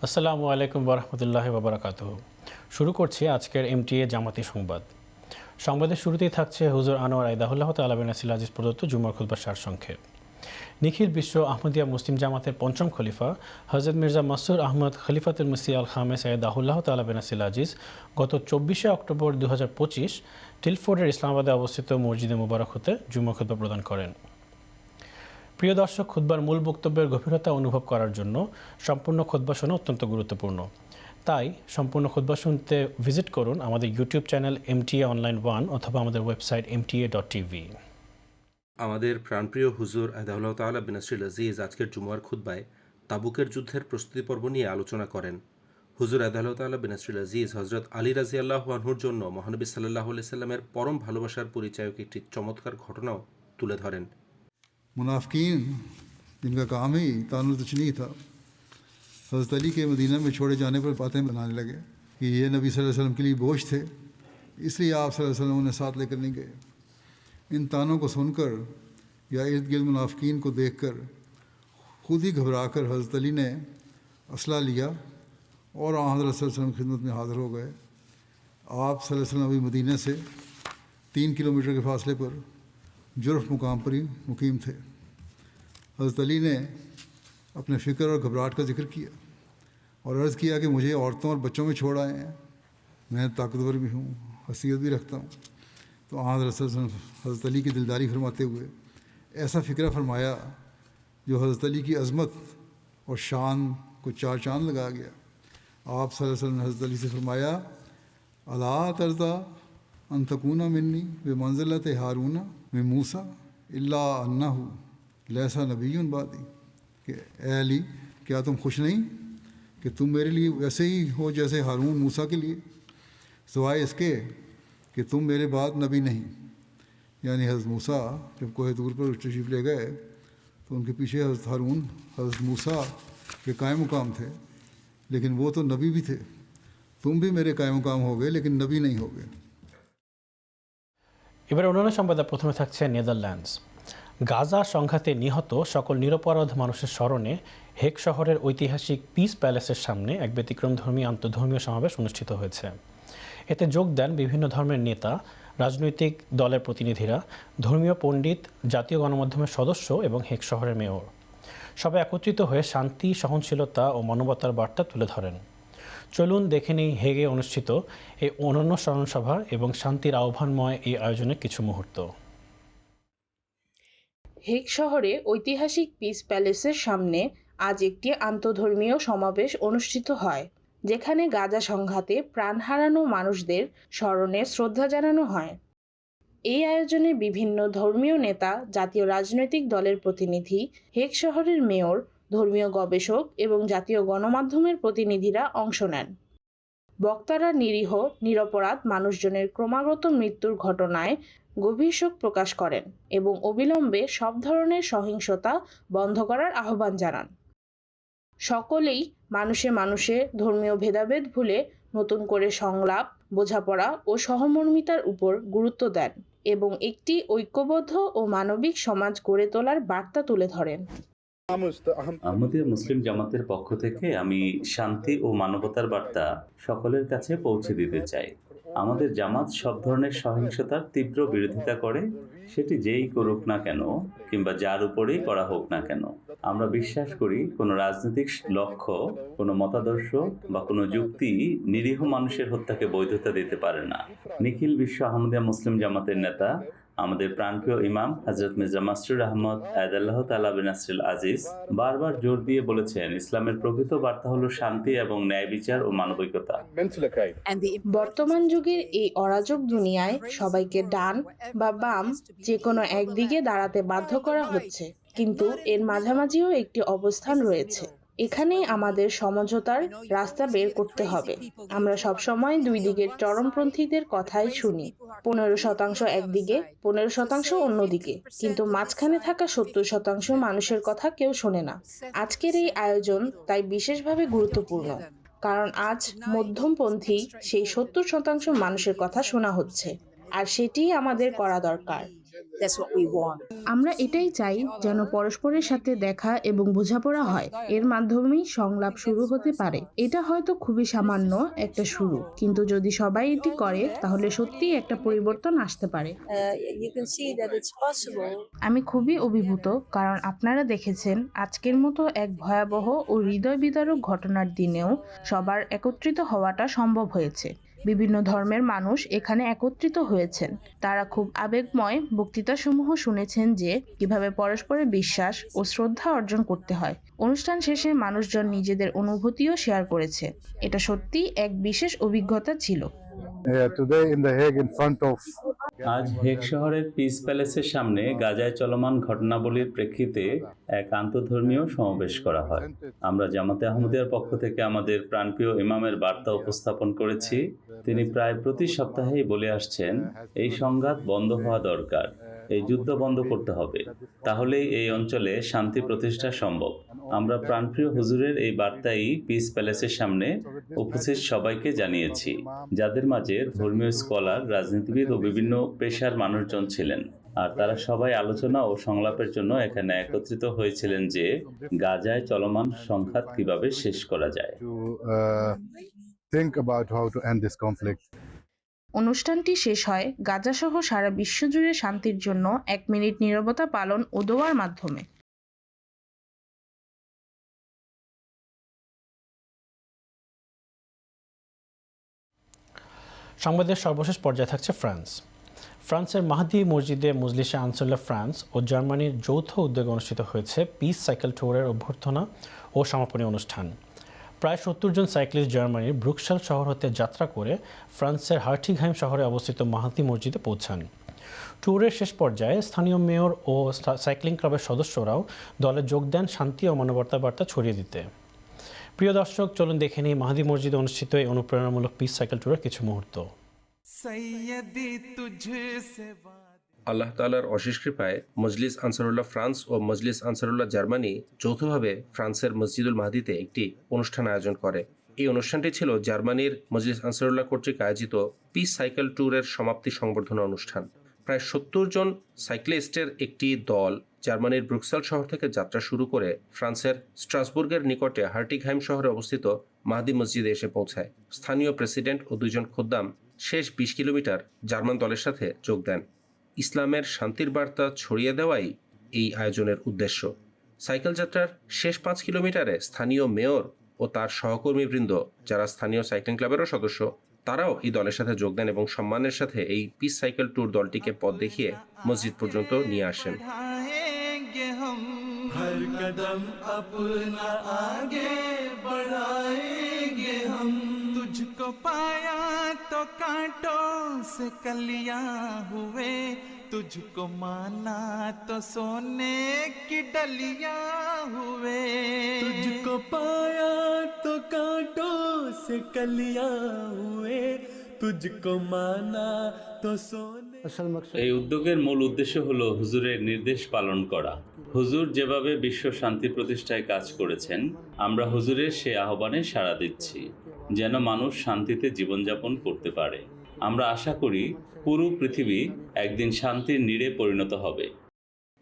আসসালামু আলাইকুম ওরহমতুল্লাহি ওয়াবারাকাতুহু। শুরু করছি আজকের এমটিএ জামাতি সংবাদ। সংবাদের শুরুতেই থাকছে হুজুর আনোয়ার আইদাহুল্লাহ তাআলা বিন নাসিল আজিজ প্রদত্ত জুমার খুতবার সারসংক্ষেপ। নিখিল বিশ্ব আহমদিয়া মুসলিম জামাতের পঞ্চম খলিফা হযরত মির্জা মাসরুর আহমদ খলিফাতুল মসিহ আল খামেস আইদাহুল্লাহ তাআলা বিন নাসিল আজিজ গত 24শে অক্টোবর 2025 টিলফোর্ডের ইসলামাবাদে অবস্থিত মসজিদে মুবারক হতে জুমা খুতবা প্রদান করেন। প্রিয় দর্শক, খুতবার মূল বক্তব্যের গভীরতা অনুভব করার জন্য সম্পূর্ণ খুতবা শোনা অত্যন্ত গুরুত্বপূর্ণ। তাই সম্পূর্ণ খুতবা শুনতে ভিজিট করুন আমাদের ইউটিউব চ্যানেল MTA অনলাইন 1 অথবা আমাদের ওয়েবসাইট mta.tv। আমাদের প্রাণপ্রিয় হুজুর আদাউল্লাহ তাআলা বিন নাসিল আজিজ আজকের জুমার খুতবায় তাবুকের যুদ্ধের প্রস্তুতি পর্ব নিয়ে আলোচনা করেন। হুজুর আদাউল্লাহ তাআলা বিন নাসিল আজিজ হজরত আলী রাদিয়াল্লাহু আনহুর জন্য মহানবী সাল্লাল্লাহু আলাইহি সাল্লামের পরম ভালোবাসার পরিচায়ক একটি চমৎকার ঘটনাও তুলে ধরেন। मुनाफिकीन जिनका काम ही तानुल तशनीह था, हज़रत अली के मदीना में छोड़े जाने पर बातें बनाने लगे कि ये नबी सल्लल्लाहु अलैहि वसल्लम के लिए बोझ थे, इसलिए आप सल्लल्लाहु अलैहि वसल्लम उन्हें साथ लेकर नहीं गए। इन तानों को सुनकर या इर्द गिर्द मुनाफिकीन को देखकर खुद ही घबराकर हज़रत अली ने असला लिया और हज़रत सल्लल्लाहु अलैहि वसल्लम की खिदमत में हाज़िर हो गए। आप सल्लल्लाहु अलैहि वसल्लम अभी मदीने से 3 किलोमीटर के फासले पर जुर्फ मुकाम पर ही मुकीम थे। हज़रत अली ने अपने फ़िक्र और घबराहट का जिक्र किया और अर्ज़ किया कि मुझे औरतों और बच्चों में छोड़ आए हैं, मैं ताकतवर भी हूँ, हसीयत भी रखता हूँ। तो हज़रत अली की दिलदारी फरमाते हुए ऐसा फ़िक्र फरमाया जो हज़रत अली की अज़मत और शान को चार चांद लगा गया। आप सल्लल्लाहु अलैहि वसल्लम ने हज़रत अली से फरमाया, अला तरदा अन तकूना मिन्नी वे मंज़िलत हारूना वे मूसा इल्ला अन्नहु लैसा नबीयुन बादी, कि ए अली, क्या तुम खुश नहीं कि तुम मेरे लिए वैसे ही हो जैसे हारून मूसा के लिए, सिवाय इसके कि तुम मेरे बाद नबी नहीं। यानी हज़रत मूसा जब कोहे तूर पर तशरीफ़ ले गए तो उनके पीछे हज़रत हारून हज़रत मूसा के कायम मुकाम थे, लेकिन वो तो नबी भी थे। तुम भी मेरे कायम मुकाम हो गए लेकिन नबी नहीं हो गए। এবার অন্যান্য সংবাদে প্রথমে থাকছে নেদারল্যান্ডস। গাজা সংঘাতে নিহত সকল নিরপরাধ মানুষের স্মরণে হেগ শহরের ঐতিহাসিক পিস প্যালেসের সামনে এক ব্যতিক্রমধর্মী আন্তঃধর্মীয় সমাবেশ অনুষ্ঠিত হয়েছে। এতে যোগ দেন বিভিন্ন ধর্মের নেতা, রাজনৈতিক দলের প্রতিনিধিরা, ধর্মীয় পণ্ডিত, জাতীয় গণমাধ্যমের সদস্য এবং হেগ শহরের মেয়র। সবাই একত্রিত হয়ে শান্তি, সহনশীলতা ও মানবতার বার্তা তুলে ধরেন। চলুন দেখে নিই হেগে অনুষ্ঠিত এই অনন্য স্মরণসভা এবং শান্তির আহ্বানময় এই আয়োজনের কিছু মুহূর্ত। হেগ শহরে ঐতিহাসিক পিস প্যালেসের সামনে আজ একটি আন্তঃধর্মীয় সমাবেশ অনুষ্ঠিত হয়, যেখানে গাজা সংঘাতে প্রাণ হারানো মানুষদের স্মরণে শ্রদ্ধা জানানো হয়। এই আয়োজনে বিভিন্ন ধর্মীয় নেতা, জাতীয় রাজনৈতিক দলের প্রতিনিধি, হেগ শহরের মেয়র, ধর্মীয় গবেষক এবং জাতীয় গণমাধ্যমের প্রতিনিধিরা অংশ নেন। বক্তারা নিরীহ, নিরপরাধ মানুষজনের ক্রমাগত মৃত্যুর ঘটনায় গভীর শোক প্রকাশ করেন এবং অবিলম্বে সব ধরনের সহিংসতা বন্ধ করার আহ্বান জানান। সকলেই মানুষে মানুষে ধর্মীয় ভেদাভেদ ভুলে নতুন করে সংলাপ, বোঝাপড়া ও সহমর্মিতার উপর গুরুত্ব দেন এবং একটি ঐক্যবদ্ধ ও মানবিক সমাজ গড়ে তোলার বার্তা তুলে ধরেন। আহমদিয়া মুসলিম জামাতের পক্ষ থেকে আমি শান্তি ও মানবতার বার্তা সকলের কাছে পৌঁছে দিতে চাই। আমাদের জামাত সব ধরনের সহিংসতার তীব্র বিরোধিতা করে, সেটি যেই করুক না কেন কিংবা যার উপরেই করা হোক না কেন। আমরা বিশ্বাস করি কোনো রাজনৈতিক লক্ষ্য, কোনো মতাদর্শ বা কোনো যুক্তি নিরীহ মানুষের হত্যাকে বৈধতা দিতে পারে না। নিখিল বিশ্ব আহমদিয়া মুসলিম জামাতের নেতা, আমাদের প্রাণপ্রিয় ইমাম হযরত মির্জা মাসরুর আহমদ আইদাল্লাহ তাআলা বিন নাসিল আজিজ বারবার জোর দিয়ে বলেছেন, ইসলামের প্রকৃত বার্তা হলো শান্তি এবং ন্যায় বিচার ও মানবিকতা। বর্তমান যুগের এই অরাজক দুনিয়ায় সবাইকে ডান বা বাম যে কোনো একদিকে দাঁড়াতে বাধ্য করা হচ্ছে, কিন্তু এর মাঝামাঝিও একটি অবস্থান রয়েছে। এখানেই আমাদের সমঝোতার রাস্তা বের করতে হবে। আমরা সবসময় দুই দিকের চরমপন্থীদের কথাই শুনি, 15% একদিকে, 15% অন্যদিকে, কিন্তু মাঝখানে থাকা 70% মানুষের কথা কেউ শোনে না। আজকের এই আয়োজন তাই বিশেষভাবে গুরুত্বপূর্ণ, কারণ আজ মধ্যমপন্থী সেই 70% মানুষের কথা শোনা হচ্ছে, আর সেটিই আমাদের করা দরকার। That's what we want. আমরা এটাই চাই যেন পরস্পরের সাথে দেখা এবং বোঝাপড়া হয়, এর মাধ্যমেই সংলাপ শুরু হতে পারে। এটা হয়তো খুবই সামান্য একটা শুরু, কিন্তু যদি সবাই এটি করে তাহলে সত্যিই একটা পরিবর্তন আসতে পারে। You can see that it's possible. আমি খুবই অভিভূত, কারণ আপনারা দেখেছেন আজকের মতো এক ভয়াবহ ও হৃদয় বিদারক ঘটনার দিনেও সবার একত্রিত হওয়াটা সম্ভব হয়েছে। বিভিন্ন ধর্মের মানুষ এখানে একত্রিত হয়েছেন। তারা খুব আবেগময় বক্তৃতাসমূহ শুনেছেন যে কিভাবে পরস্পরের বিশ্বাস ও শ্রদ্ধা অর্জন করতে হয়। অনুষ্ঠান শেষে মানুষজন নিজেদের অনুভূতিও শেয়ার করেছে। এটা সত্যিই এক বিশেষ অভিজ্ঞতা ছিল। Today in The Hague in front of আজ হেগ শহরের পিস প্যালেসের সামনে গাজায় চলমান ঘটনাবলীর প্রেক্ষিতে এক আন্তধর্মীয় সমাবেশ করা হয়। আমরা জামাতে আহমদিয়ার পক্ষ থেকে আমাদের প্রাণপ্রিয় ইমামের বার্তা উপস্থাপন করেছি। তিনি প্রায় প্রতি সপ্তাহেই বলে আসছেন, এই সংঘাত বন্ধ হওয়া দরকার, এই যুদ্ধ বন্ধ করতে হবে, তাহলেই এই অঞ্চলে শান্তি প্রতিষ্ঠা সম্ভব। আমরা প্রাণপ্রিয় হুজুরের এই বার্তাই পিস প্যালেসের সামনে উপস্থিত সবাইকে জানিয়েছি, যাদের মাঝে ধর্মীয় স্কলার, রাজনীতিবিদ ও বিভিন্ন পেশার মানুষজন ছিলেন। আর তারা সবাই আলোচনা ও সংলাপের জন্য এখানে একত্রিত হয়েছিলেন যে গাজায় চলমান সংঘাত কিভাবে শেষ করা যায়। to think about how to end this conflict. অনুষ্ঠানটি শেষ হয় গাজাসহ সারা বিশ্বজুড়ে শান্তির জন্য 1 মিনিট নীরবতা পালন ও দোয়ার মাধ্যমে। সংবাদের সর্বশেষ পর্যায়ে থাকছে ফ্রান্সের মাহদি মসজিদে মজলিসে আনসারুল্লাহ ফ্রান্স ও জার্মানির যৌথ উদ্যোগে অনুষ্ঠিত হয়েছে পিস সাইকেল ট্যুরের অভ্যর্থনা ও সমাপনী অনুষ্ঠান। প্রায় 70 জন সাইক্লিস্ট জার্মানির ব্রুকসেল শহর হতে যাত্রা করে ফ্রান্সের হার্টিংহাইম শহরে অবস্থিত মাহদি মসজিদে পৌঁছান। ট্যুরের শেষ পর্যায়ে স্থানীয় মেয়র ও সাইক্লিং ক্লাবের সদস্যরাও দলে যোগ দেন শান্তি ও মানবতার বার্তা ছড়িয়ে দিতে। প্রিয় দর্শক, চলুন দেখে নিই মাহদি মসজিদে অনুষ্ঠিত এই অনুপ্রেরণামূলক পিস সাইকেল ট্যুরের কিছু মুহূর্ত। আল্লাহ তাআলার অশেষ কৃপায় মজলিস আনসারুল্লাহ ফ্রান্স ও মজলিস আনসারুল্লাহ জার্মানি যৌথভাবে ফ্রান্সের মসজিদুল মাহদিতে একটি অনুষ্ঠান আয়োজন করে। এই অনুষ্ঠানটি ছিল জার্মানির মজলিস আনসারুল্লাহ কর্তৃক আয়োজিত পিস সাইকেল ট্যুরের সমাপ্তি সংবর্ধনা অনুষ্ঠান। প্রায় 70 জন সাইক্লিস্টের একটি দল জার্মানির ব্রুকসেল শহর থেকে যাত্রা শুরু করে ফ্রান্সের স্ট্রাসবুর্গের নিকটে হার্টিংহাইম শহরে অবস্থিত মাহদি মসজিদে এসে পৌঁছায়। স্থানীয় প্রেসিডেন্ট ও 2 জন খোদ্দাম শেষ 20 কিলোমিটার জার্মান দলের সাথে যোগ দেন। ইসলামের শান্তির বার্তা ছড়িয়ে দেওয়াই এই আয়োজনের উদ্দেশ্য। সাইকেল যাত্রার শেষ 5 কিলোমিটারে স্থানীয় মেয়র ও তার সহকর্মীবৃন্দ, যারা স্থানীয় সাইক্লিং ক্লাবেরও সদস্য, তারাও এই দলের সাথে যোগ দেন এবং সম্মানের সাথে এই পিস সাইকেল ট্যুর দলটিকে পথ দেখিয়ে মসজিদ পর্যন্ত নিয়ে আসেন। तुझको पाया तो कांटों से कलियां हुए, तुझको माना तो सोने की डलियां हुए, तुझको पाया तो कांटों से कलियां हुए, तुझको माना तो सोने। এই উদ্যোগের মূল উদ্দেশ্য হলো হুজুরের নির্দেশ পালন করা। হুজুর যেভাবে বিশ্ব শান্তি প্রতিষ্ঠায় কাজ করেছেন, আমরা হুজুরের সে আহ্বানে সাড়া দিচ্ছি, যেন মানুষ শান্তিতে জীবনযাপন করতে পারে। আমরা আশা করি পুরো পৃথিবী একদিন শান্তির নীড়ে পরিণত হবে।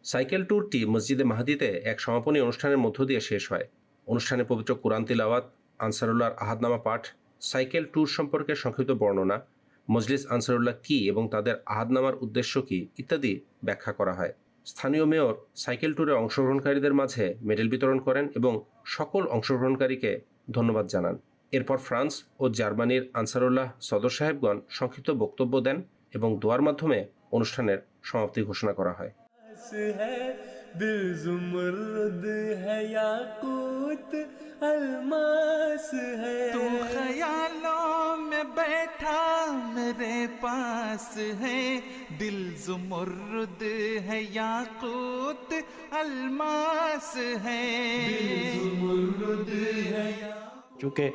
সাইকেল ট্যুরটি মসজিদে মাহদিতে এক সমাপনী অনুষ্ঠানের মধ্য দিয়ে শেষ হয়। অনুষ্ঠানে পবিত্র কুরআন তিলাওয়াত, আনসারুল্লাহর আহাদনামা পাঠ, সাইকেল ট্যুর সম্পর্কে সংক্ষিপ্ত বর্ণনা, মজলিস আনসারুল্লাহ কী এবং তাদের আহাদনামার উদ্দেশ্য কী ইত্যাদি ব্যাখ্যা করা হয়। স্থানীয় মেয়র সাইকেল ট্যুরে অংশগ্রহণকারীদের মাঝে মেডেল বিতরণ করেন এবং সকল অংশগ্রহণকারীকে ধন্যবাদ জানান। এরপর ফ্রান্স ও জার্মানির আনসারুল্লাহ সদর সাহেবগণ সংক্ষিপ্ত বক্তব্য দেন এবং দোয়ার মাধ্যমে অনুষ্ঠানের সমাপ্তি ঘোষণা করা হয়। दिल जुमर्द है याकूत अलमास है, तू ख्यालों में बैठा मेरे पास है, दिल जुमर्द है याकूत अलमास है, दिल जुमर्द है। चूँकि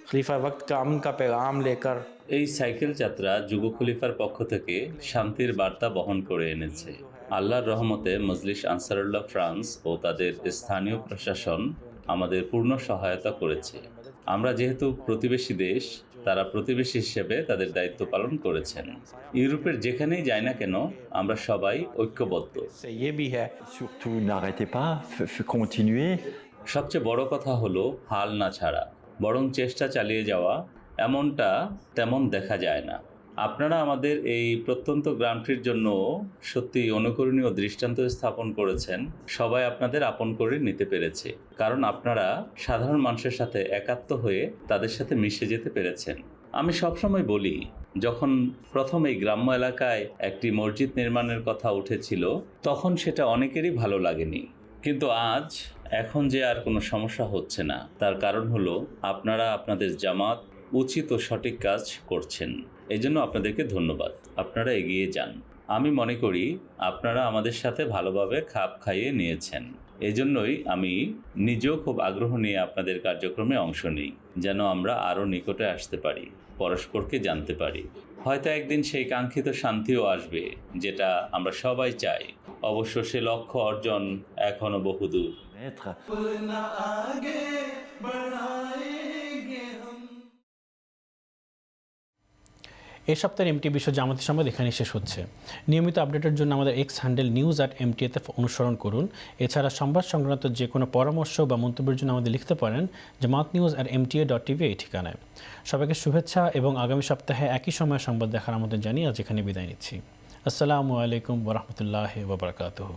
खलीफा वक्त का अमन का पैगाम लेकर এই সাইকেল যাত্রা যুগ খলিফার পক্ষ থেকে শান্তির বার্তা বহন করে এনেছে। আল্লাহর রহমতে মজলিস আনসারুল্লাহ ফ্রান্স ও তাদের স্থানীয় প্রশাসন আমাদের পূর্ণ সহায়তা করেছে। আমরা যেহেতু প্রতিবেশী দেশ, তারা প্রতিবেশী হিসেবে তাদের দায়িত্ব পালন করেছেন। ইউরোপের যেখানেই যাই না কেন আমরা সবাই ঐক্যবদ্ধ। ये भी है। Surtout, n'arrêtez pas, continuez. সবচেয়ে বড় কথা হলো হাল না ছাড়া, বরং চেষ্টা চালিয়ে যাওয়া, এমনটা তেমন দেখা যায় না। আপনারা আমাদের এই প্রত্যন্ত গ্রামটির জন্য সত্যি অনুকরণীয় দৃষ্টান্ত স্থাপন করেছেন। সবাই আপনাদের আপন করে নিতে পেরেছে, কারণ আপনারা সাধারণ মানুষের সাথে একাত্ম হয়ে তাদের সাথে মিশে যেতে পেরেছেন। আমি সবসময় বলি, যখন প্রথম এই গ্রাম্য এলাকায় একটি মসজিদ নির্মাণের কথা উঠেছিল, তখন সেটা অনেকেরই ভালো লাগেনি। কিন্তু এখন যে আর কোনো সমস্যা হচ্ছে না, তার কারণ হলো আপনারা আপনাদের জামাত উচিত ও সঠিক কাজ করছেন। এই জন্য আপনাদেরকে ধন্যবাদ। আপনারা এগিয়ে যান। আমি মনে করি আপনারা আমাদের সাথে ভালোভাবে খাপ খাইয়ে নিয়েছেন। এজন্যই আমি নিজেও খুব আগ্রহ নিয়ে আপনাদের কার্যক্রমে অংশ নিই, যেন আমরা আরও নিকটে আসতে পারি, পরস্পরকে জানতে পারি। হয়তো একদিন সেই কাঙ্ক্ষিত শান্তিও আসবে, যেটা আমরা সবাই চাই। অবশ্য সে লক্ষ্য অর্জন এখনো বহুদূর। এই সপ্তাহের এমটি বিশ্ব জামাতি সংবাদ এখানে শেষ হচ্ছে। নিয়মিত আপডেটের জন্য আমাদের এক্স হ্যান্ডেল news@mta-তে অনুসরণ করুন। এছাড়া সংবাদ সংক্রান্ত যে কোনো পরামর্শ বা মন্তব্যের জন্য আমাদের লিখতে পারেন jamaatnews@mta.tv এই ঠিকানায়। সবাইকে শুভেচ্ছা এবং আগামী সপ্তাহে একই সময় সংবাদ দেখার আমন্ত্রণ জানিয়ে আজ এখানে বিদায় নিচ্ছি। আসসালামু আলাইকুম ওয়া রাহমাতুল্লাহি ওয়া বারাকাতুহু।